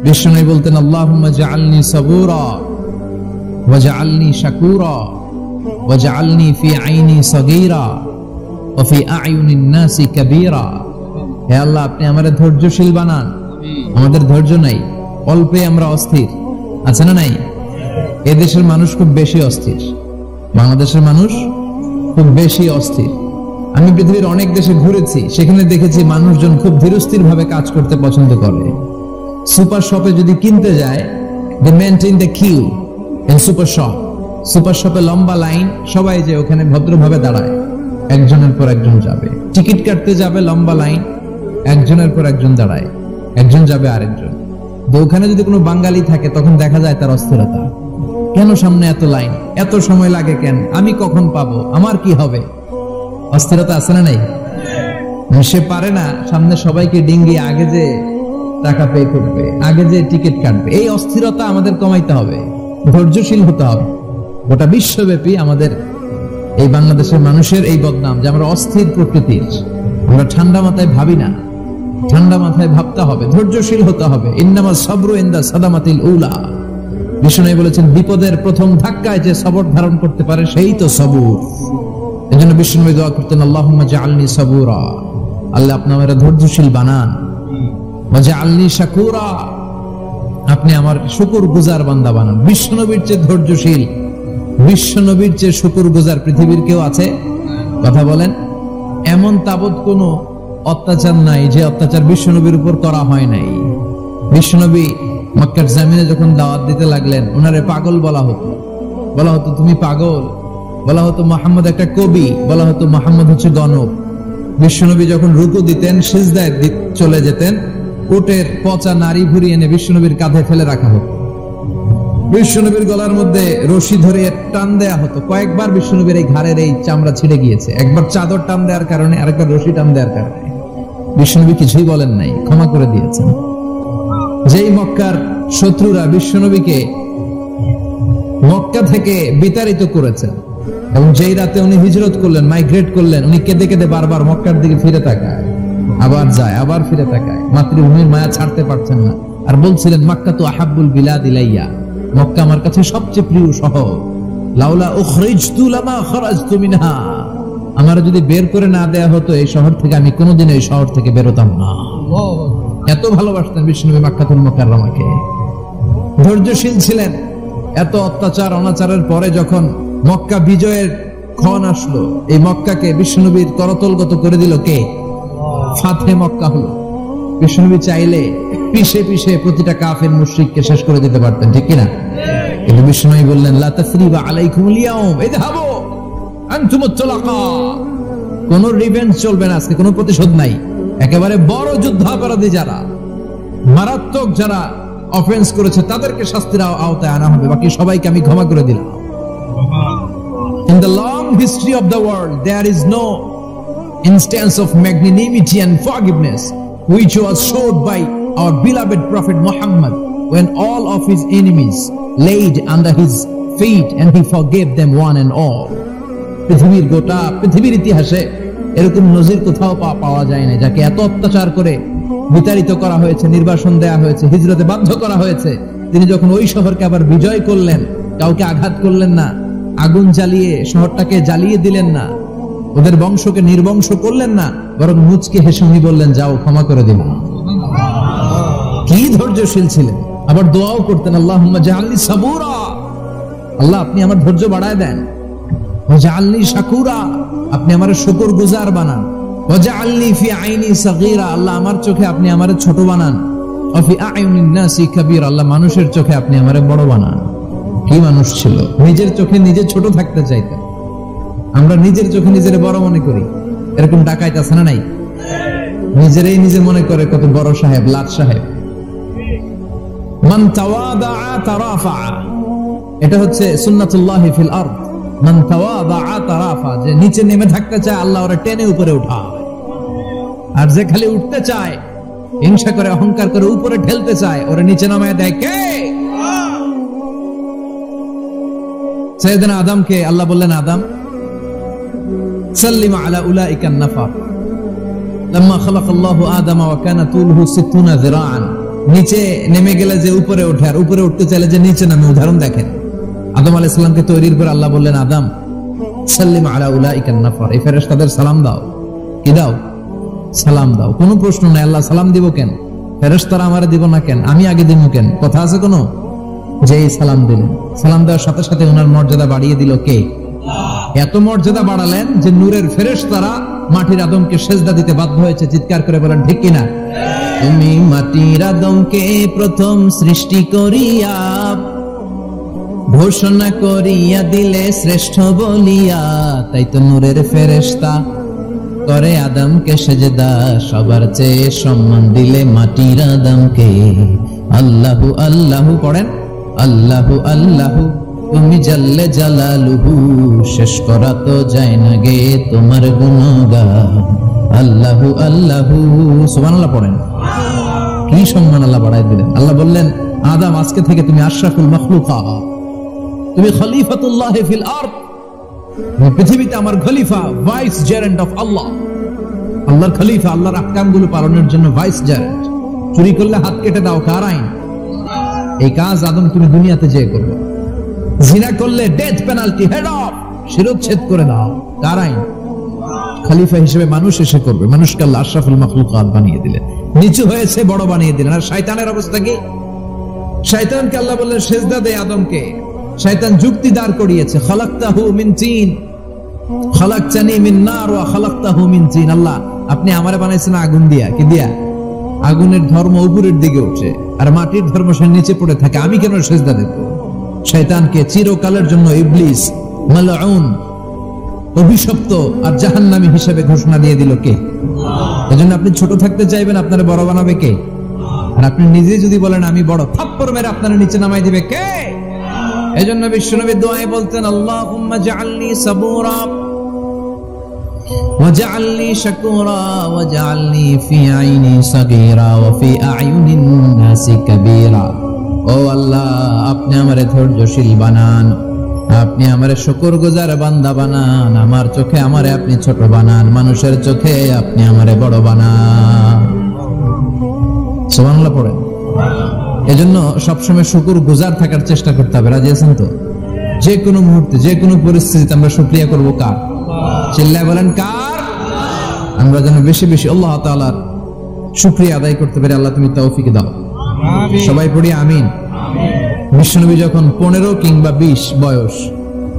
বিষ্ণু বলতেন আল্লাহুম্মা জাআলনি সাবুরা ওয়া জাআলনি শাকুরা ওয়া জাআলনি ফি আইনি সাগীরা ওয়া ফি আ'য়ুনিন নাসি কাবীরা। হে আল্লাহ, আপনি আমাদের ধৈর্যশীল বানান। আমাদের ধৈর্য নাই, অল্পে আমরা অস্থির, আছে না নাই? এই দেশের মানুষ খুব বেশি অস্থির, বাংলাদেশের মানুষ খুব বেশি অস্থির। আমি পৃথিবীর অনেক দেশে ঘুরেছি, সেখানে দেখেছি মানুষজন খুব ধীরস্থির ভাবে কাজ করতে পছন্দ করে। সুপার শপে যদি কিনতে যায়, they maintain the queue in super shop. Super শপে লম্বা লাইন, সবাই যে ওখানে ভদ্রভাবে দাঁড়ায়, একজনের পর একজন যাবে। টিকিট কাটতে যাবে, লম্বা লাইন, একজনের পর একজন দাঁড়ায়, একজন যাবে আরেকজন। তো ওখানে যদি কোনো বাঙালি থাকে তখন দেখা যায় তার অস্থিরতা। কেন সামনে এত লাইন, এত সময় লাগে কেন, আমি কখন পাবো, আমার কি হবে? অস্থিরতা আছে না নাই? সে পারে না সামনে সবাইকে ডিঙ্গিয়ে আগে যে টাকা পে করবে, আগে যে টিকিট কাটবে। এই অস্থিরতা আমাদের কমাইতে হবে, ধৈর্যশীল হতে হবে। গোটা বিশ্বব্যাপী আমাদের এই বাংলাদেশের মানুষের এই বদনাম যে আমরা অস্থির প্রকৃতির, আমরা ঠান্ডা মাথায় ভাবি না। ঠান্ডা মাথায় ভাবতে হবে, ধৈর্যশীল হতে হবে। ইন্নামা সাবরু ইনদা সাদামাতিল উলা। বিষ্ণু বলেছেন বিপদের প্রথম ধাক্কায় যে সবর ধারণ করতে পারে সেই তো সবুর। এজন্য বিষ্ণু দোয়া করতেন আল্লাহুম্মা জাআলনি সাবুরা, আল্লাহ আপনি আমাকে ধৈর্যশীল বানান। ওয়া জাআলনি শাকুরা, আপনি আমার শুকরগুজার বান্দা বানান। বিশ্বনবীর চেয়ে ধৈর্যশীল, বিশ্বনবীর চেয়ে শুকরগুজার পৃথিবীর কেউ আছে? কথা বলেন। এমন তাবৎ কোনো অত্যাচার নাই যে অত্যাচার বিশ্বনবীর উপর করা হয় নাই। বিশ্বনবী মক্কার জমিনে যখন দাওয়াত দিতে লাগলেন, ওনারে পাগল বলা হতো, বলা হতো তুমি পাগল, বলা হতো মুহাম্মদ একটা কবি, বলা হতো মুহাম্মদ হচ্ছে গণক। বিশ্বনবী যখন রুকু দিতেন, সিজদায় চলে যেতেন, উটের পচা নারী ভুড়ি এনে বিশ্বনবীর কাঁধে ফেলে রাখা হতো। বিশ্বনবীর গলার মধ্যে রশি ধরে টান দেয়া হতো। কয়েকবার বিশ্বনবীর এই ঘাড়ের এই চামড়া ছিঁড়ে গিয়েছে, একবার চাদর টান দেওয়ার কারণে, আরেকবার রশি টান দেওয়ার কারণে। বিশ্বনবী কিছুই বলেন নাই, ক্ষমা করে দিয়েছেন। যেই মক্কার শত্রুরা বিশ্বনবীকে মক্কা থেকে বিতাড়িত করেছেন, এবং যেই রাতে উনি হিজরত করলেন, মাইগ্রেট করলেন, উনি কেঁদে কেঁদে বারবার মক্কার দিকে ফিরে তাকায়, আবার যায়, আবার ফিরে তাকায়, মাতৃভূমির মায়া ছাড়তে পারছেন না। আর বলছিলেন মক্কা তো আহাব্বুল বিলাদ ইলাইয়া, মক্কা আমার কাছে সবচেয়ে প্রিয় শহর। লাউলা উখরিজতু লামা খরাজতু মিনহা, আমার যদি বের করে না দেয়া হতো এই শহর থেকে, আমি কোনোদিন এই শহর থেকে বেরোতাম না। এত ভালোবাসতেন বিশ্বনবী মক্কাতুল মুকাররমাকে। ধৈর্যশীল ছিলেন। এত অত্যাচার অনাচারের পরে যখন মক্কা বিজয়ের ক্ষণ আসলো, এই মক্কাকে বিশ্বনবীর করতলগত করে দিল কে? ফাতহে মক্কা হলো। বিশ্বনবী চাইলে পিছে পিছে প্রতিটা কাফের মুশরিককে শেষ করে দিতে পারতেন, ঠিক কিনা? কিন্তু বিশ্বনবী বললেন লা তাসরিবা আলাইকুমুল ইয়াউম ইযহাবু আনতুমুত তুলাকা, কোন রিভেঞ্জ চলবে না আজকে, কোনো প্রতিশোধ নাই। একেবারে বড় যুদ্ধাপরাধী যারা, মারাত্মক যারা অফেন্স করেছে তাদেরকে শাস্তির আওতায় আনা হবে, বাকি সবাইকে আমি ক্ষমা করে দিলাম। In the long history of the world there is no instance of magnanimity and forgiveness which was showed by our beloved Prophet Muhammad when all of his enemies laid under his feet and he forgave them one and all. পৃথিবীর গোটা পৃথিবীর ইতিহাসে এরকম নজির কোথাও পাওয়া যায় না, যাকে এত অত্যাচার করে বিতাড়িত করা হয়েছে, নির্বাসন দেয়া হয়েছে, হিজরতে বাধ্য করা হয়েছে। তিনি যখন ওই শহরকে আবার বিজয় করলেন, কাউকে আঘাত করলেন না, আগুন জ্বালিয়ে শহরটাকে জ্বালিয়ে দিলেন না, ওদের বংশকে নির্বংশ করলেন না, বরং মুচকে হেসে উনি বললেন যাও, ক্ষমা করে দিলাম। কি ধৈর্যশীল ছিলেন। আবার দোয়াও করতেন আল্লাহুম্মা জাআলনি সাবুরা, আল্লাহ আপনি আমার ধৈর্য বাড়ায় দেন। ওয়া জাআলনি শাকুরা, আপনি আমার শুকরগুজার বানান। ওয়া জাআলনি ফি আইনি সাগীরা, আল্লাহ আমার চোখে আপনি আমারে ছোট বানান। ওয়া ফি আ'য়ুনিন নাসি কাবীরা, আল্লাহ মানুষের চোখে আপনি আমারে বড় বানান। কি মানুষ ছিল, নিজের চোখে নিজে ছোট থাকতে চাইতেন। আমরা নিজের চোখে নিজের বড় মনে করি, এরকম ডাকাইত আছে না নাই? নিজেরাই নিজে মনে করে কত বড় সাহেব, লাট সাহেব। মান তাওয়াদা তারাফা, এটা হচ্ছে সুন্নাতুল্লাহি ফিল আরদ। মান তাওয়াদা তারাফা, যে নিচে নেমে থাকতে চায় আল্লাহ ওরে টেনে উপরে উঠায়, আর যে খালি উঠতে চায়, হিংসা করে অহংকার করে উপরে ঠেলতে চায়, ওরে নিচে নামায় দেয় কে? সাইয়েদনা আদমকে আল্লাহ বললেন আদম সাল্লিম আলা উলাইকান নাফার লাম্মা খালাকাল্লাহু আদামা ওয়া কানা তুলহু 60 যিরাআন নিচে নেমে গেলে যে উপরে ওঠে, আর উপরে উঠতে চাইলে যে নিচে নামে। উদাহরণ দেখেন, আদম আলাইহিস সালামকে তৈরির পর আল্লাহ বললেন, আদম সাল্লিম আলা উলাইকা নাফার, এই ফেরেশতাদের সালাম দাও। কি দাও? সালাম দাও। কোনো প্রশ্ন নাই, আল্লাহ সালাম দিব কেন? ফেরেশতারা আমারে দিব না কেন? আমি আগে দিব কেন? কথা আছে কোনো? যেই সালাম দিলেন, সালাম দেওয়ার সাথে সাথে ওনার মর্যাদা বাড়িয়ে দিল কে? এত মর্যাদা বাড়ালেন যে নূরের ফেরেশতারা মাটির আদমকে সেজদা দিতে বাধ্য হয়েছে। চিৎকার করে বলেন ঠিক কিনা? তুমি মাটির আদমকে প্রথম সৃষ্টি করিয়া ঘোষণা করিয়া দিলে শ্রেষ্ঠ বলিয়া, তাই তো নূরের ফেরেশতা করে আদমকে সেজদা, সবার চেয়ে সম্মান দিলে মাটির আদমকে। আল্লাহু আল্লাহু পড়েন, আল্লাহু আল্লাহু তুমি জাল্লে জালালুহু, শেষ করা তো যায় না গে তোমার গুণগান। আল্লাহু আল্লাহু, সুবহানাল্লাহ পড়েন। কি সম্মান আল্লাহ বাড়ায় দিলেন। আল্লাহ বললেন, আদম আজকে থেকে তুমি আশরাফুল মাখলুকাত, তুমি খলিফাতুল্লাহ ফিল আরদ, তুমি পৃথিবীতে আমার খলিফা, ভাইস জেরেন্ট অফ আল্লাহ। আল্লাহর খলিফা, আল্লাহর আহকামগুলো পালনের জন্য ভাইস জেরেন্ট। চুরি করলে হাত কেটে দাও, কার আইন? এই কাজ আদম তুমি দুনিয়াতে যেয়ে করবে। জিনা করলে ডেথ পেনাল্টি, হেড অফ, শিরচ্ছেদ করে দাও, কার আইন? খলিফা হিসেবে মানুষ এসে করবে। মানুষকে আল্লাহ আশরাফুল মাখলুকাত বানিয়ে দিলেন, নিচু হয়েছে বড় বানিয়ে দিলেন। আর শয়তানের অবস্থা কি? শয়তানকে আল্লাহ বললেন সেজদা দে আদমকে। শয়তান যুক্তি দাঁড় করিয়েছে, খালাকতাহু মিন তিন খালাকতানি মিন নার ওয়া খালাকতাহু মিন তিন। আল্লাহ আপনি আমারে বানাইছেন আগুন দিয়া। কি দিয়া? আগুনের ধর্ম উপরের দিকে ওঠে আর মাটির ধর্ম সে নিচে পড়ে থাকে, আমি কেন সেজদা দেব? শয়তানকে চিরকালের জন্য ইবলিস মালউন, অভিশপ্ত আর জাহান্নামী হিসেবে ঘোষণা দিয়ে দিল কে? এজন্য আপনি ছোট থাকতে চাইবেন, আপনারে বড় বানাবে কে? আর আপনি নিজে যদি বলেন আমি বড়, থাপ্পড় মেরে আপনারে নিচে নামাই দিবে কে? এজন্য বিশ্বনবী দোয়ায় বলতেন, আল্লাহুম্মা জাআলনি সাবুরা ওয়াজআলনি শাকুরা ওয়াজআলনি ফি আইনি সাগীরা ওয়া ফি আ'য়ুনিন নাসি কাবীরা। ও আল্লাহ, আপনি আমারে ধৈর্যশীল বানান, আপনি আমারে শুকরগুজার বান্দা বানান, আমার চোখে আমারে আপনি ছোট বানান, মানুষের চোখে আপনি আমারে বড় বানান। সুবহানাল্লাহ পড়েন। এজন্য সবসময় শুকরগুজার থাকার চেষ্টা করতে হবে। রাজি আছেন তো? যে কোনো মুহূর্তে, যে কোনো পরিস্থিতিতে আমরা শুকরিয়া করব কার? চিল্লায় বলেন কার? আমরা যেন বেশি বেশি আল্লাহ তাআলার শুকরিয়া আদায় করতে পারি। আল্লাহ তুমি তৌফিক দাও। সবাই পড়ি আমিন। বিশ্বনবী যখন 15 কিংবা 20 বয়স,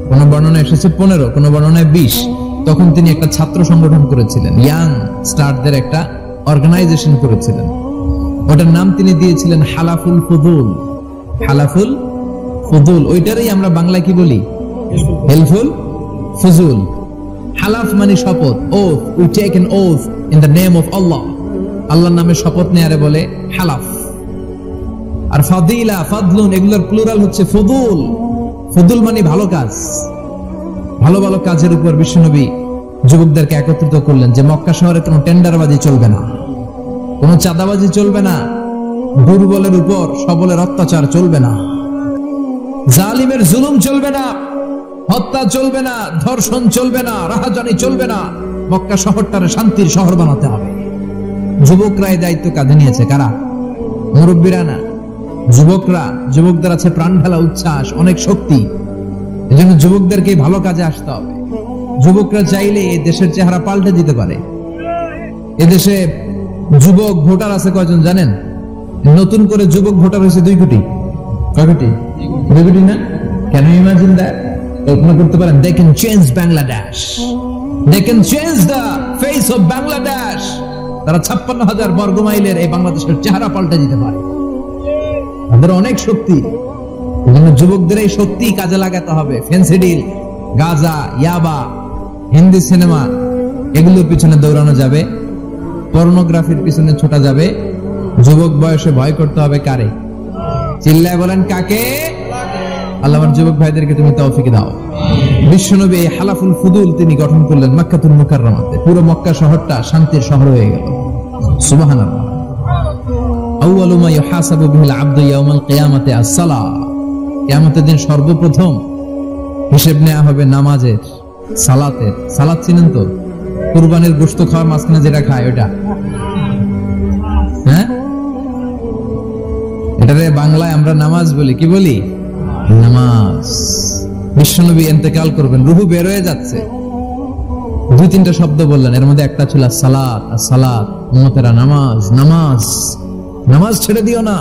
কোন বর্ণনায় এসেছে 15, কোন বর্ণনায় 20, তখন তিনি একটা ছাত্র সংগঠন করেছিলেন, ইয়াং স্টারদের একটা অর্গানাইজেশন করেছিলেন। ওটার নাম তিনি দিয়েছিলেন হালাফুল ফুদুল। হালাফুল ফুদুল, ওইটারই আমরা বাংলা কি বলি? হেলফুল ফুজুল। হালাফ মানে শপথ, oath, we take an oath in the name of Allah. আল্লাহর নামে শপথ নেয়ারে বলে হালাফ। আর ফাদিলা, ফাদলুন, এগুলোর প্লুরাল হচ্ছে ফুদুল। ফুদুল মানে ভালো কাজ। ভালো ভালো কাজের উপর বিশ্বনবী যুবকদেরকে একত্রিত করলেন যে মক্কা শহরে কোনো টেন্ডারবাজি চলবে না, কোনো চাঁদাবাজি চলবে না, দুর্বলের উপর সবলের অত্যাচার চলবে না, জালিমের জুলুম চলবে না, হত্যা চলবে না, ধর্ষণ চলবে না, রাহাজানি চলবে না। মক্কা শহরটারে শান্তির শহর বানাতে হবে। যুবকরা এই দায়িত্ব কাঁধে নিয়েছে। কারা? মুরব্বীরা না, যুবকরা। যুবকদের আছে প্রাণ ঢালা উচ্ছ্বাস, অনেক শক্তি। এজন্য যুবকদেরকে ভালো কাজে আসতে হবে। যুবকরা চাইলে এই দেশের চেহারা পাল্টে দিতে পারে। এদেশে যুবক ভোটার আছে কয়জন জানেন? নতুন করে যুবক ভোটার হয়েছে 2 কোটি। কয় কোটি? 2 কোটি না? Can you imagine that? কল্পনা করতে পারেন? They can change Bangladesh, they can change the face of Bangladesh. তারা 56,000 বর্গ মাইলের এই বাংলাদেশের চেহারা পাল্টে দিতে পারে। তাদের অনেক শক্তি। যুবকদের এই শক্তি কাজে লাগাতে হবে। ফেন্সিডিল, গাঁজা, ইয়াবা, হিন্দি সিনেমা, এগুলোর পিছনে দৌড়ানো যাবে, পর্নোগ্রাফির পিছনে ছোটা যাবে। যুবক বয়সে ভয় করতে হবে কারে? চিল্লায় বলেন কাকে? আল্লাহ আমার যুবক ভাইদেরকে তুমি তৌফিক দাও। বিশ্বনবী এই হালাফুল ফুদুল তিনি গঠন করলেন মক্কাতুল মুকাররমাতে। পুরো মক্কা শহরটা শান্তির শহর হয়ে গেল। সুবহানাল্লাহ। আউয়ালু মা ইউহাসাবু বিহিল আবদু ইয়াউমাল কিয়ামাতি আস-সালাহ। কিয়ামতের দিন সর্বপ্রথম হিসাব নেওয়া হবে নামাজের, সালাতের। সালাত চিনেন তো? কুরবানির গোশত খাওয়ার মাঝখানে যেটা খায় ওটা। হ্যাঁ, এটারে বাংলায় আমরা নামাজ বলি, কি বলি? নামাজ। বিশ্বনবী ইন্তেকাল করবেন, রূহ বের হয়ে যাচ্ছে, 2-3টা শব্দ বললেন, এর মধ্যে একটা ছিল সালাত। আর সালাত উম্মতেরা নামাজ, নামাজ, নামাজ ছেড়ে দিও না।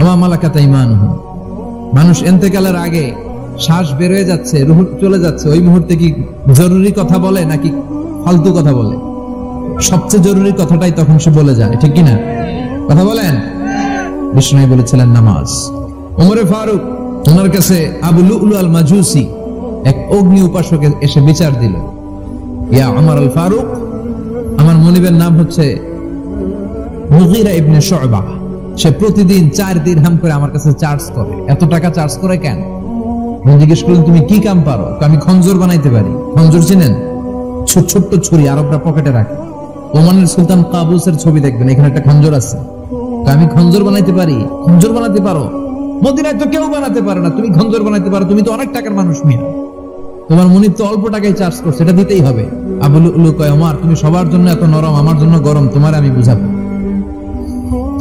ওয়া মালাকাত আইমানুহুম। মানুষ ইন্তেকালের আগে শ্বাস বের হয়ে যাচ্ছে, রূহ চলে যাচ্ছে, ওই মুহূর্তে কি জরুরি কথা বলে নাকি ফালতু কথা বলে? সবচেয়ে জরুরি কথাটাই তখন সে বলে যায়, ঠিক কিনা? কথা বলেন। বিষ্ণু বলেছিলেন নামাজ। ওমরে ফারুক, ওনার কাছে আবু লুলু আল মাজুসি এক অগ্নি উপাসক এসে বিচার দিল, ইয়া ওমর আল ফারুক, আমার মনিবের নাম হচ্ছে মুগীরা ইবনে শুবা, সে প্রতিদিন 4 দিরহাম করে আমার কাছে চার্জ করে। এত টাকা চার্জ করে কেন? আমি জিজ্ঞেস করলাম, তুমি কি কাম পারো? আমি খঞ্জর বানাইতে পারি। খঞ্জর চিনেন? ছোট্ট ছুরি আরবরা পকেটে রাখে। ওমানের সুলতান কাবুসের ছবি দেখবেন, এখানে একটা খঞ্জর আছে। আমি খঞ্জর বানাইতে পারি। খঞ্জর বানাতে পারো? মদিনায় তো কেউ বানাতে পারে না, তুমি খঞ্জর বানাইতে পারো? তুমি তো অনেক টাকার মানুষ মিয়া, তোমার মনিব তো অল্প টাকায় চার্জ করছে, এটা দিতেই হবে। আবু লুলু কয়, ওমর তুমি সবার জন্য এত নরম, আমার জন্য গরম, তোমার আমি বুঝাবো।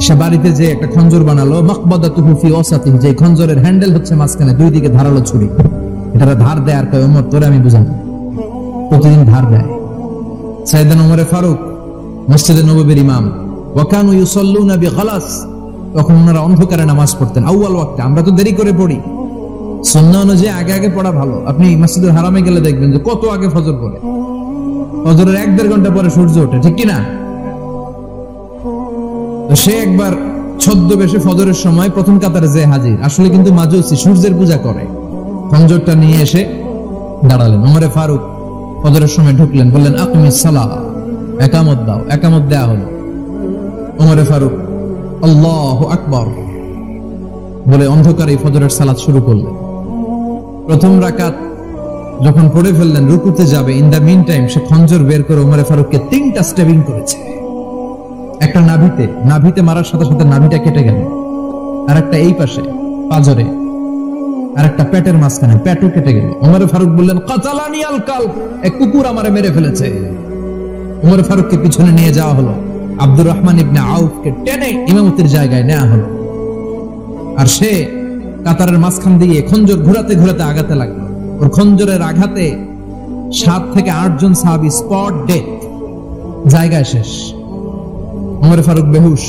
সে বাড়িতে যে একটা খঞ্জর বানালো, মাকবাদাতুহু ফি ওয়াসাতিহি, যে খঞ্জরের হ্যান্ডেল হচ্ছে মাঝখানে, 2 দিকে ধারালো ছুরি, এটা ধার দেয়। আর কয়, ওমর তোরে আমি বুঝাবো। প্রতিদিন ধার দেয়। সাইয়েদনা ওমর ফারুক মসজিদে নববীর ইমাম, ওয়া কানু ইউসাল্লুনা বিগালাস, তখন ওনারা অন্ধকারে নামাজ পড়তেন আউয়াল ওয়াক্তে। আমরা তো দেরি করে পড়ি, সুন্নাহ অনুযায়ী আগে আগে পড়া ভালো। আপনি মসজিদুল হারামে গেলে দেখবেন যে কত আগে ফজর পড়ে, ফজরের 1-1.5 ঘন্টা পরে সূর্য ওঠে, ঠিক কিনা? সে একবার ছদ্মবেশে ফজরের সময় প্রথম কাতারে যে হাজির, আসলে কিন্তু মাজুসি, সূর্যের পূজা করে। খঞ্জরটা নিয়ে এসে দাঁড়ালেন। ওমরে ফারুক ফজরের সময় ঢুকলেন, বললেন আকিমিস সালাহ, একামত দাও। একামত দেয়া হলো। ওমরে ফারুক আল্লাহু আকবার বলে অন্ধকারে ফজরের সালাত শুরু করলেন। প্রথম রাকাত যখন পড়ে ফেললেন, রুকুতে যাবে, ইন দা মিন টাইম সে খঞ্জর বের করে ওমরে ফারুককে 3টা স্টেবিং করেছে। একটা নাভিতে মারার সাথে সাথে নাভিটা কেটে গেল, আর একটা এই পাশে পাজরে, আর একটা পেটের মাঝখানে, পেটও কেটে গেল। ওমর ফারুক বললেন, কাতালানি আল কালব, এক কুকুর আমারে মেরে ফেলেছে। ওমর ফারুককে পিছনে নিয়ে যাওয়া হলো। আব্দুর রহমান ইবনে আউফকে টেনে ইমামতির জায়গায় নেওয়া হলো। আর সে কাতারের মাঝখান দিয়ে খঞ্জর ঘোরাতে ঘোরাতে আগাতে লাগলো। ওর খঞ্জরের আঘাতে 7 থেকে 8 জন সাহাবী স্পট ডেথ, জায়গায় শেষ। ওমর ফারুক বেহুশ।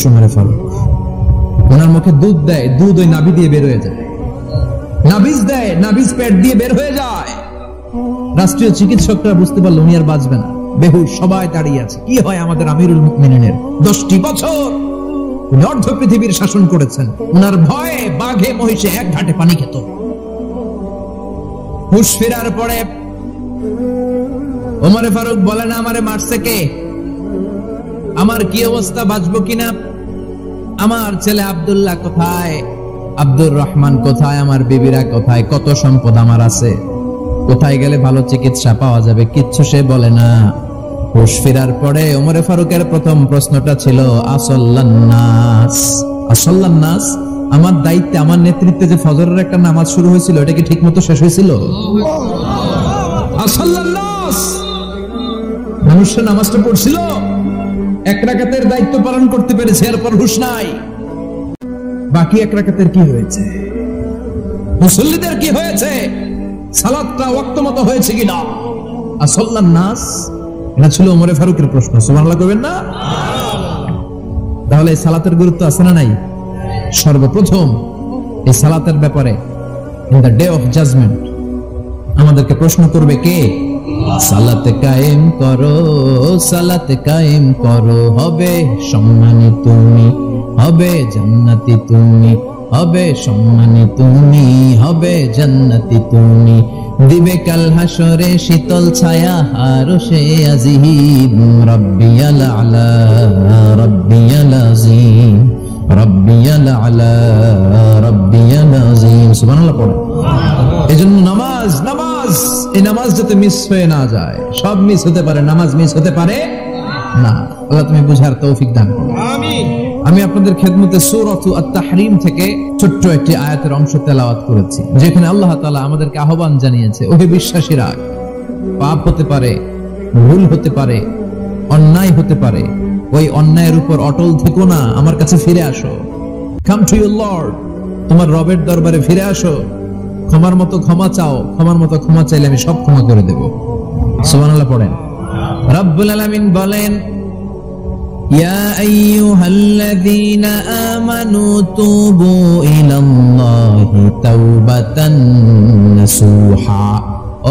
ওমর ফারুক, ওনার মুখে দুধ দেয়, দুধ ওই নাভি দিয়ে বের হয়ে যায়। নাভিজ দেয়, নাভিজ পেট দিয়ে বের হয়ে যায়। রাষ্ট্রীয় চিকিৎসকরা বুঝতে পারলো উনি আর বাঁচবে না, বেহুশ। সবাই দাঁড়িয়ে আছে। কি হয় আমাদের আমিরুল মুমিনিনের? 10টি বছর উনি অর্ধ পৃথিবীর শাসন করেছেন। উনার ভয়ে বাঘে মহিষে এক ঘাটে পানি খেত। হুশ ফেরার পরে ওমর ফারুক বলেন, আমারে মারছে কে? আমার কি অবস্থা, বাঁচবো কিনা? আমার ছেলে আব্দুল্লাহ কোথায়? আব্দুর রহমান কোথায়? আমার বিবিরা কোথায়? কত সম্পদ আমার আছে, কোথায় গেলে ভালো চিকিৎসা পাওয়া যাবে? কিচ্ছু সে বলে না। হুশ ফেরার পরে ওমর ফারুকের প্রথম প্রশ্নটা ছিল, আসল্লান্নাস, আসল্লান্নাস, আমার দায়িত্বে, আমার নেতৃত্বে যে ফজরের একটা নামাজ শুরু হয়েছিল, এটা কি ঠিক মতো শেষ হয়েছিল? আসল্লান্নাস, মানুষরা নামাজটা পড়ছিল, 1 রাকাতের দায়িত্ব পালন করতে পেরেছে, এরপর হুশ নাই। বাকি 1 রাকাতের কি হয়েছে? মুসল্লিদের কি হয়েছে? সালাতটা ওয়াক্ত মতো হয়েছে কিনা? আসল্লান নাস, এটা ছিল ওমর ফারুকের প্রশ্ন। সুবহানাল্লাহ কইবেন না? তাহলে এই সালাতের গুরুত্ব আছে না নাই? সর্বপ্রথম এই সালাতের ব্যাপারে in the day of judgement আমাদেরকে প্রশ্ন করবে কে? সালাত কায়েম করো, সালাত কায়েম করো, হবে সম্মানী তুমি, হবে জান্নাতি তুমি, হবে সম্মানী তুমি, হবে জান্নাতি তুমি। দিবে কাল হাসরে শীতল ছায়া আরশে আজিম, রাব্বিয়াল আলা, রাব্বিয়াল আযীম, রাব্বিয়াল আলা, রাব্বিয়াল আযীম। সুবহানাল্লাহ পড়ে। এজন্য নামাজ, নামাজ, এই নামাজ যাতে মিস হয়ে না যায়। সব মিস হতে পারে, নামাজ মিস হতে পারে না। আল্লাহ তুমি বুঝার তৌফিক দান করো, আমিন। আমি আপনাদের খেদমতে সূরাতু আত-তাহরীম থেকে ছোট্ট একটি আয়াতের অংশ তেলাওয়াত করেছি, যেখানে আল্লাহ তাআলা আমাদেরকে আহ্বান জানিয়েছে, ওহে বিশ্বাসীরা, পাপ হতে পারে, ভুল হতে পারে, অন্যায় হতে পারে, ওই অন্যায়ের উপর অটল থেকো না, আমার কাছে ফিরে আসো। কাম টু ইউর লর্ড, তোমার রবের দরবারে ফিরে আসো, ক্ষমার মতো ক্ষমা চাও, ক্ষমার মতো ক্ষমা চাইলে আমি সব ক্ষমা করে দেব। সুবহানাল্লাহ পড়েন। রব্বুল আলামিন বলেন, ইয়া আইয়ুহাল্লাযীনা আমানু তুবু ইলাল্লাহি তাওবাতান নাসুহা।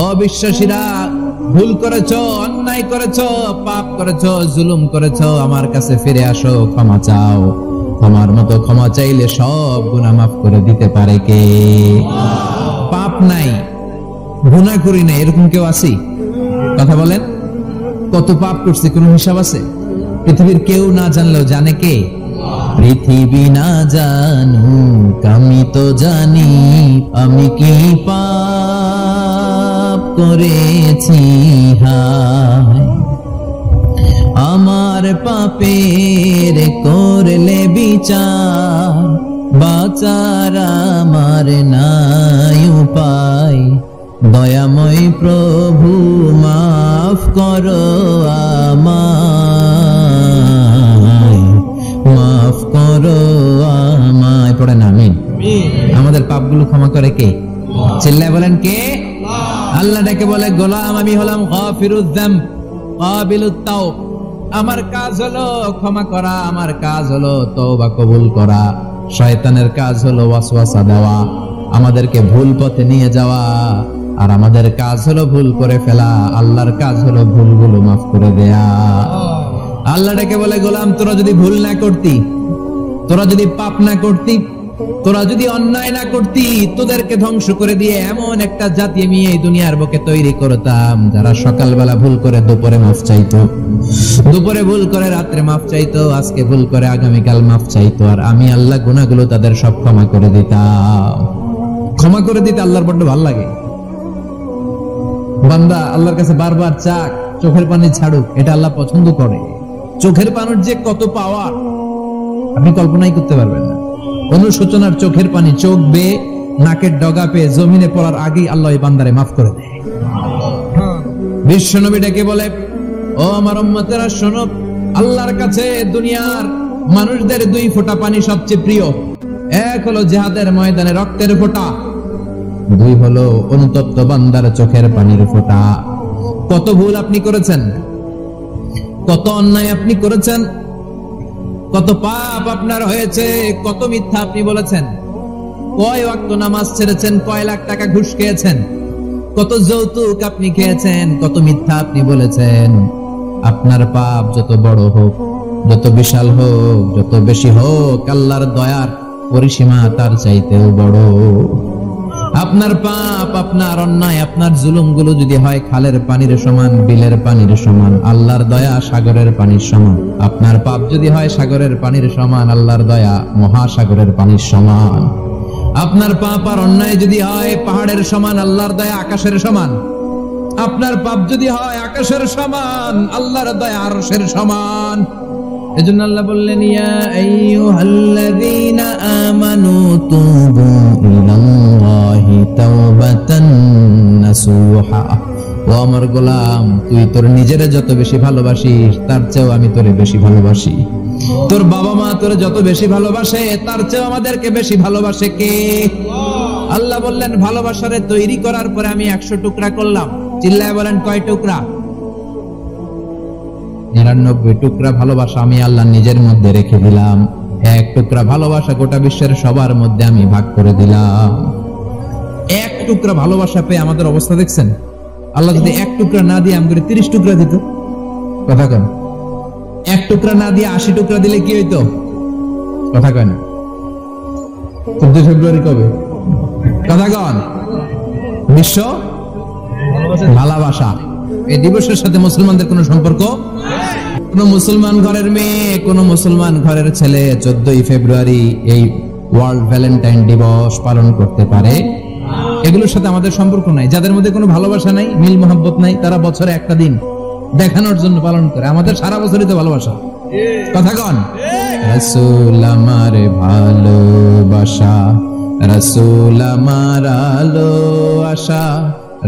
ও বিশ্বাসীরা, ভুল করেছো, অন্যায় করেছো, পাপ করেছো, জুলুম করেছো, আমার কাছে ফিরে আসো, ক্ষমা চাও। ক্ষমার মতো ক্ষমা চাইলে সব গুনাহ মাফ করে দিতে পারে কে? পাপ নাই, গুনাহ করি না, এরকম কেউ আছে? কথা বলেন, কত পাপ করছি কোন হিসাব আছে? পৃথিবীর কেউ না জানলেও জানে কে? পৃথিবী না জানুক আমি তো জানি, আমি কি পাপ করেছি হায়। আমার পাপের করলে বিচার, বাঁচার আমার নাই উপায়। দয়াময় প্রভু মাফ করো আমায়, মাফ করো আমায়। পড়েন আমিন। আমাদের পাপগুলো ক্ষমা করে কে? চিল্লায় বলেন কে? আল্লাহ ডেকে বলে, গোলাম আমি হলাম গাফিরুয যামব কাবিলুত তাওব। আমার কাজ হলো ক্ষমা করা, আমার কাজ হলো তওবা কবুল করা। শয়তানের কাজ হলো ওয়াসওয়াসা দেওয়া, আমাদেরকে ভুল পথে নিয়ে যাওয়া। আর আমাদের কাজ হলো ভুল করে ফেলা, আল্লাহর কাজ হলো ভুলগুলো মাফ করে দেয়া। আল্লাহ ডেকে বলে, গোলাম তোরা যদি ভুল না করতি, তোরা যদি পাপ না করতি, তোরা যদি অন্যায় না করতি, তোদেরকে ধ্বংস করে দিয়ে এমন একটা জাতি আমি এই দুনিয়ার বুকে তৈরি করতাম, যারা সকালবেলা ভুল করে দুপুরে মাফ চাইতো, দুপুরে ভুল করে রাত্রে মাফ চাইতো, আজকে ভুল করে আগামীকাল মাফ চাইতো। আর আমি আল্লাহ গুনাহগুলো তাদের সব ক্ষমা করে দিতাম। ক্ষমা করে দিতে আল্লাহর বড্ড ভালো লাগে। বান্দা আল্লাহর কাছে বারবার চাক, চোখের পানি ছাড়ুক, এটা আল্লাহ পছন্দ করে। চোখের পানির যে কত পাওয়ার আপনি কল্পনাই করতে পারবেন না। অনুশোচনার চোখের পানি চোখ বেয়ে নাকের ডগা পেয়ে জমিনে পড়ার আগেই আল্লাহ এই বান্দারে মাফ করে দেয়। বিশ্বনবী ডেকে বলে, ও আমার উম্মতেরা শোনো, আল্লাহর কাছে দুনিয়ার মানুষদের দুই ফোঁটা পানি সবচেয়ে প্রিয়। এক হলো জিহাদের ময়দানে রক্তের ফোঁটা, দুই হলো অনুতপ্ত বান্দার চোখের পানির ফোঁটা। কত ভুল আপনি করেছেন, কত অন্যায় আপনি করেছেন, কত পাপ আপনার হয়েছে, কত মিথ্যা আপনি বলেছেন, কয় ওয়াক্ত নামাজ ছেড়েছেন, কয় লাখ টাকা ঘুষ খেয়েছেন, কত যৌতুক আপনি খেয়েছেন, কত মিথ্যা আপনি বলেছেন। আপনার পাপ যত বড় হোক, যত বিশাল হোক, যত বেশি হোক, আল্লাহর দয়ার পরিসীমা তার চাইতেও বড়। আপনার পাপ, আপনার অন্যায়, আপনার জুলুমগুলো যদি হয় খালের পানির সমান, বিলের পানির সমান, আল্লাহর দয়া সাগরের পানির সমান। আপনার পাপ যদি হয় সাগরের পানির সমান, আল্লাহর দয়া মহাসাগরের পানির সমান। আপনার পাপ আর অন্যায় যদি হয় পাহাড়ের সমান, আল্লাহর দয়া আকাশের সমান। আপনার পাপ যদি হয় আকাশের সমান, আল্লাহর দয়া আরশের সমান। এজন্য আল্লাহ বললেন, ইয়া আইয়ুহাল্লাযীনা আমানু তুবু ইলাল্লাহি তাওবাতান নাসুহা। ও আমার গোলাম, তুই তোর নিজের যত বেশি ভালোবাসিস, তার চেয়েও আমি তোরে বেশি ভালোবাসি। তোর বাবা মা তোরে যত বেশি ভালোবাসে, তার চেয়েও আমাদেরকে বেশি ভালোবাসে কে? আল্লাহ বললেন, ভালোবাসারে তৈরি করার পরে আমি 100 টুকরা করলাম। চিল্লায় বলেন, কয় টুকরা? 99 টুকরা ভালোবাসা আমি আল্লাহ নিজের মধ্যে রেখে দিলাম। 1 টুকরা ভালোবাসা গোটা বিশ্বের সবার মধ্যে আমি ভাগ করে দিলাম। 1 টুকরা ভালোবাসা পেয়ে আমাদের অবস্থা দেখছেন? আল্লাহ যদি 1 টুকরা না দিয়ে আমাকে 30 টুকরা দিত, কথা কন। 1 টুকরা না দিয়ে 80 টুকরা দিলে কি হইতো? কথা কন। 14 ফেব্রুয়ারি কবে? কথা কন। বিশ্ব ভালোবাসা এই দিবসের সাথে মুসলমানদের কোন সম্পর্ক? কোন মুসলমান ঘরের মেয়ে, কোন মুসলমান ঘরের ছেলে 14ই ফেব্রুয়ারি এই ওয়ার্ল্ড ভ্যালেন্টাইন দিবস পালন করতে পারে? এগুলোর সাথে আমাদের সম্পর্ক নাই। যাদের মধ্যে কোনো ভালোবাসা নাই, মিল মোহাব্বত নাই, তারা বছরে একটা দিন দেখানোর জন্য পালন করে। আমাদের সারা বছরই তো ভালোবাসা। কথা কন। রাসূল আমার ভালোবাসা, রাসূল আমার আলো আশা,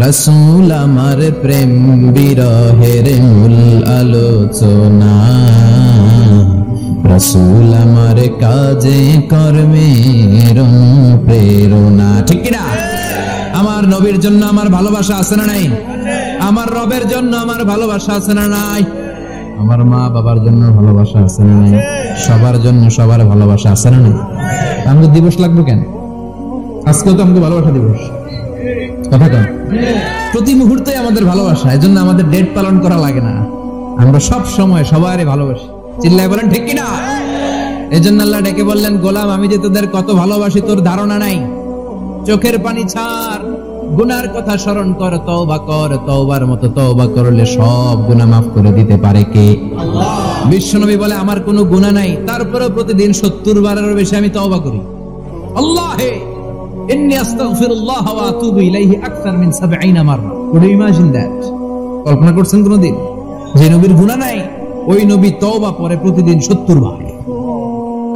রাসূল আমার প্রেম বিরহের মূল আলোচনা। রাসূল আমার কাজে কর্মের প্রেরণা। ঠিক কি না? আমার নবীর জন্য আমার ভালোবাসা আছে না নাই? আমার রবের জন্য আমার ভালোবাসা আছে না নাই? আমার মা বাবার জন্য ভালোবাসা আছে না নাই? সবার জন্য সবার ভালোবাসা আছে না নাই? আমাদের দিবস লাগবে কেন? আজকেও তো আমাদের ভালোবাসা দিবস, কথা কন। প্রতি মুহূর্তে আমাদের ভালোবাসা, এজন্য আমাদের ডেট পালন করা লাগে না। আমরা সব সময় সবারই ভালোবাসি। চিল্লায় বলেন ঠিক কিনা? এজন্য আল্লাহ ডেকে বললেন, গোলাম আমি যে তোদের কত ভালোবাসি তোর ধারণা নাই। চোখের পানি ছাড়, গুনার কথা স্মরণ কর, তওবা কর। তওবার মতো তওবা করলে সব গুনাহ মাফ করে দিতে পারে কে? আল্লাহ। বিশ্বনবী বলে আমার কোনো গুনাহ নাই, তারপরেও প্রতিদিন 70 বারেরও বেশি আমি তওবা করি। আল্লাহে ইন্নী আস্তাগফিরুল্লাহ ওয়া আতুবু ইলাইহি আকসার মিন 70 মাররা। Could you imagine that? কল্পনা করছেন কোনদিন যে নবীর গুনাহ নাই, ওই নবী তওবা করে প্রতিদিন 70 বার,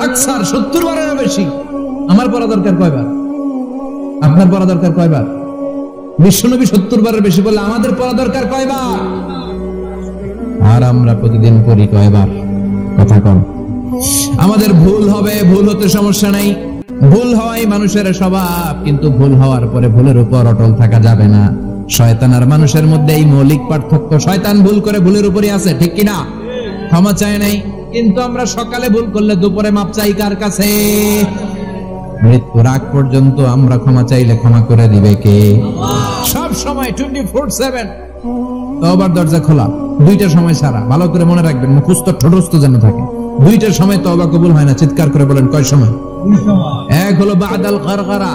আকসার 70 বারেরও বেশি। আমার পড়া দরকার কয়বার? আপনার পড়া দরকার কয়বার? বিশ্বনবী 70 বারের বেশি বলে আমাদের পড়া দরকার কয়বার? আর আমরা প্রতিদিন পড়ি কয়বার? কথা কম। আমাদের ভুল হবে, ভুল হতে সমস্যা নাই, ভুল হওয়াই মানুষের স্বভাব, কিন্তু ভুল হওয়ার পরে ভুলের উপর অটল থাকা যাবে না। শয়তান আর মানুষের মধ্যে এই মৌলিক পার্থক্য। শয়তান ভুল করে ভুলের উপরই আছে, ঠিক কিনা? ক্ষমা চায় নাই, কিন্তু আমরা সকালে ভুল করলে দুপুরে মাপ চাই কার কাছে? মৃত্যুর আগ পর্যন্ত আমরা ক্ষমা চাইলে ক্ষমা করে দিবে কে? সব সময় 24/7 তওবার দরজা খোলা, দুইটার সময় ছাড়া। ভালো করে মনে রাখবেন, মুখস্থ ঠোঁটস্থ যেন থাকে। দুইটার সময় তওবা কবুল হয় না। চিৎকার করে বলেন কয় সময়? এক হলো বাদাল গারগারা,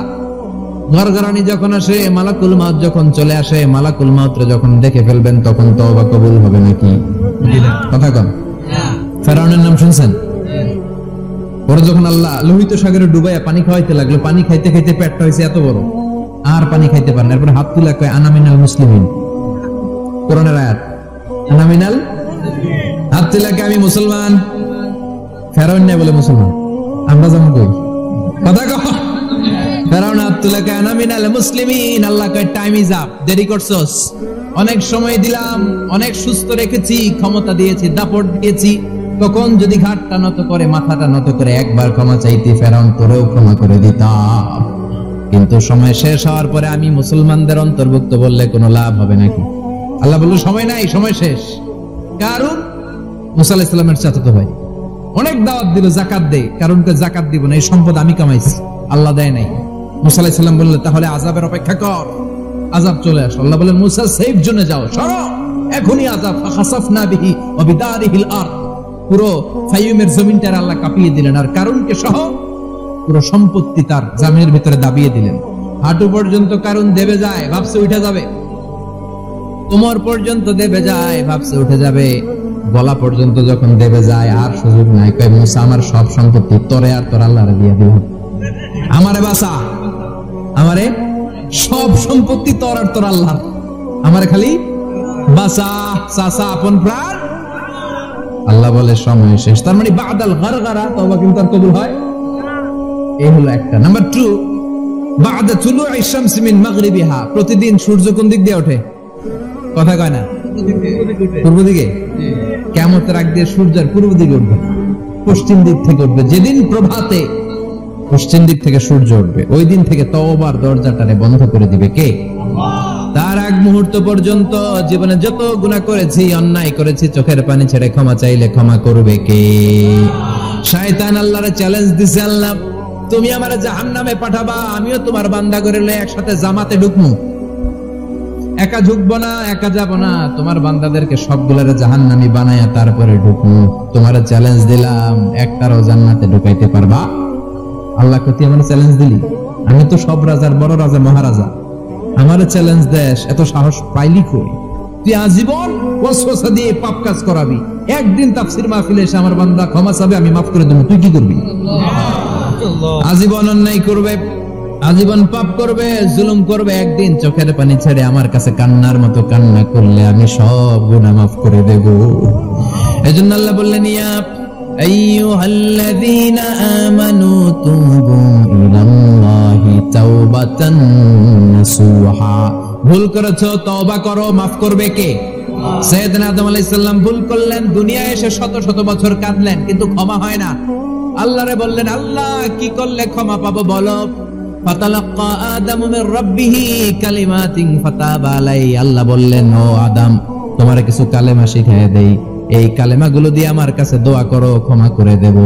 গারগারানি যখন আসে, মালাকুল মাউত যখন চলে আসে, মালাকুল মাউত যখন দেখে ফেলবেন তখন তওবা কবুল হবে নাকি? কথা কম। ফেরাউনের নাম শুনছেন? পরে যখন আল্লাহ লোহিত সাগরে ডুবাইয়া পানি খাওয়াইতে লাগলো, পানি খাইতে খাইতে পেটটা হয়েছে এত বড়, আর পানি খাইতে পারেন। এরপরে হাত তুলে কয় আনা মিনাল মুসলিমিন। কোরআনের আয়াত, আনা মিনাল, হাত তুলে কয় আমি মুসলমান। ফেরাউন না বলে মুসলমান, আমরা যেমন কই, কথা কও। ফেরাউন হাত তুলে কয় আনা মিনাল মুসলিমিন। আল্লাহ কয় টাইম ইজ আপ, দেরি করছস। অনেক সময় দিলাম, অনেক সুস্থ রেখেছি, ক্ষমতা দিয়েছি, দাপট দিয়েছি। তখন যদি ঘাটটা নত করে, মাথাটা নত করে একবার ক্ষমা চাইতে, ফেরাউন তোরেও ক্ষমা করে দিতাম। কিন্তু সময় শেষ হওয়ার পরে আমি মুসলমানদের অন্তর্ভুক্ত বললে কোনো লাভ হবে নাকি? আল্লাহ বলল সময় নাই, সময় শেষ। কারণ মুসা আলাইহিস সালামের চাচাতো ভাই অনেক দাওয়াত দিল, যাকাত দে। কারণকে যাকাত দিব না, এই সম্পদ আমি কামাইছি, আল্লাহ দেয় নাই। মুসা আলাইহিস সালাম বললেন তাহলে আযাবের অপেক্ষা কর, আযাব চলে আসে। আল্লাহ বলেন মুসা সেফ জোনে যাও, সরো, এখনই আযাব। ফাখাসাফনা বিহি ওয়া বিদারিহিল আরদ, পুরো ফাইয়ুমের জমিনটার আল্লাহ কাঁপিয়ে দিলেন, আর কারুনকে সহ পুরো সম্পত্তি তার জামিনের ভিতরে দাবিয়ে দিলেন। হাঁটু পর্যন্ত কারুন দেবে যায়, ভাবছে উঠে যাবে। কোমর পর্যন্ত দেবে যায়, ভাবছে উঠে যাবে। গলা পর্যন্ত যখন দেবে যায়, আর সুযোগ নাই। কয় মুসা আমার সব সম্পত্তি তোরে আর তোর আল্লাহরে দিয়ে দিব, আমারে বাঁচা, আমারে সব সম্পত্তি তোর আর তোর আল্লাহ, আমারে খালি বাঁচা, চাচা আপন প্রাণ। আল্লাহ বলে সময় শেষ। তার মানে বাদাল গারগারা তওবা কিন্তু আর কবুল হয়। এই হলো একটা। নাম্বার 2, বাদা তুলুই শামসি মিন মাগরিবিহা, প্রতিদিন সূর্য কোন দিক দিয়ে ওঠে? কথা কয় না, পূর্ব দিকে। কিয়ামতের আগ দিয়ে সূর্যের পূর্ব দিকে উঠবে, পশ্চিম দিক থেকে উঠবে। যেদিন প্রভাতে পশ্চিম দিক থেকে সূর্য উঠবে, ওই দিন থেকে তওবার দরজাটারে বন্ধ করে দিবে কে? আল্লাহ। তার আগ মুহূর্ত পর্যন্ত জীবনে যত গুনাহ করেছি, অন্যায় করেছি, চোখের পানি ছেড়ে ক্ষমা চাইলে ক্ষমা করবে কে? শয়তান আল্লাহরে চ্যালেঞ্জ দিছে, আল্লাহ তুমি আমারে জাহান্নামে পাঠাবা, আমিও তোমার বান্দা করে একসাথে জামাতে ঢুকমু। একা ঢুকবো না, একা যাব না, তোমার বান্দাদেরকে সবগুলোর জাহান্নামী বানায়া তারপরে ঢুকমু। তোমার চ্যালেঞ্জ দিলাম, একটারও জান্নাতে ঢুকাইতে পারবা? আল্লাহ কতি আমার চ্যালেঞ্জ দিলি? আমি তো সব রাজার বড় রাজা, মহারাজা, আমার চ্যালেঞ্জ দেশ, এত সাহস পাইলি কই? তুই আজীবন ওয়াসওয়াসা দিয়ে পাপ কাজ করাবি, একদিন তাফসীর মাহফিলে এসে আমার বান্দা ক্ষমা চাবে, আমি মাফ করে দেব, তুই কি করবি? আজীবন অন্যায় করবে, আজীবন পাপ করবে, জুলুম করবে, একদিন চোখের পানি ছেড়ে আমার কাছে কান্নার মতো কান্না করলে আমি সব গুনাহ মাফ করে দেব। এজন্য আল্লাহ বললেন ইয়া আইয়ুহাল্লাযীনা আমানু তুবু ইলাল্লাহি তাওবাতান নাসুহা, ভুল করেছো তওবা করো, মাফ করবে কে? সাইয়েদনা আদম আলাইহিস সালাম ভুল করলেন, দুনিয়ায় এসে শত শত বছর কাঁদলেন, কিন্তু ক্ষমা হয় না। আল্লাহরে বললেন, আল্লাহ কি করলে ক্ষমা পাবো বলো? ফাতালাক্কা আদামু মির রাব্বিহি কালিমাতিন ফাতাবা আলাইহি। আল্লাহ বললেন, ও আদম, তোমারে কিছু কালেমা শিখায় দেই, এই কালেমাগুলো দিয়ে আমার কাছে দোয়া করো, ক্ষমা করে দেব।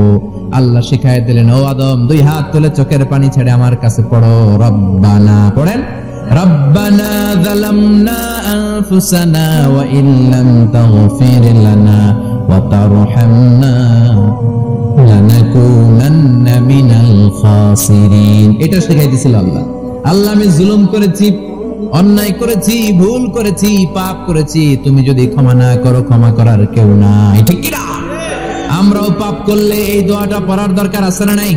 আল্লাহ শিখায় দিলেন, ও আদম, দুই হাত তুলে চোখের পানি ছেড়ে আমার কাছে পড়ো, রব্বানা, পড়েন, রব্বানা যালামনা আনফুসানা ওয়া ইল্লাম তাগফির লানা ওয়া তারহামনা লানাকুনান্না মিনাল খাসিরিন। এটা শিখাই দিয়েছিল আল্লাহ। আল্লাহ, আমি জুলুম করেছি, অন্যায় করেছি, ভুল করেছি, পাপ করেছি, তুমি যদি ক্ষমা না করো, ক্ষমা করার কেউ নাই। ঠিক কি না? আমরাও পাপ করলে এই দোয়াটা পড়ার দরকার আছে না নাই?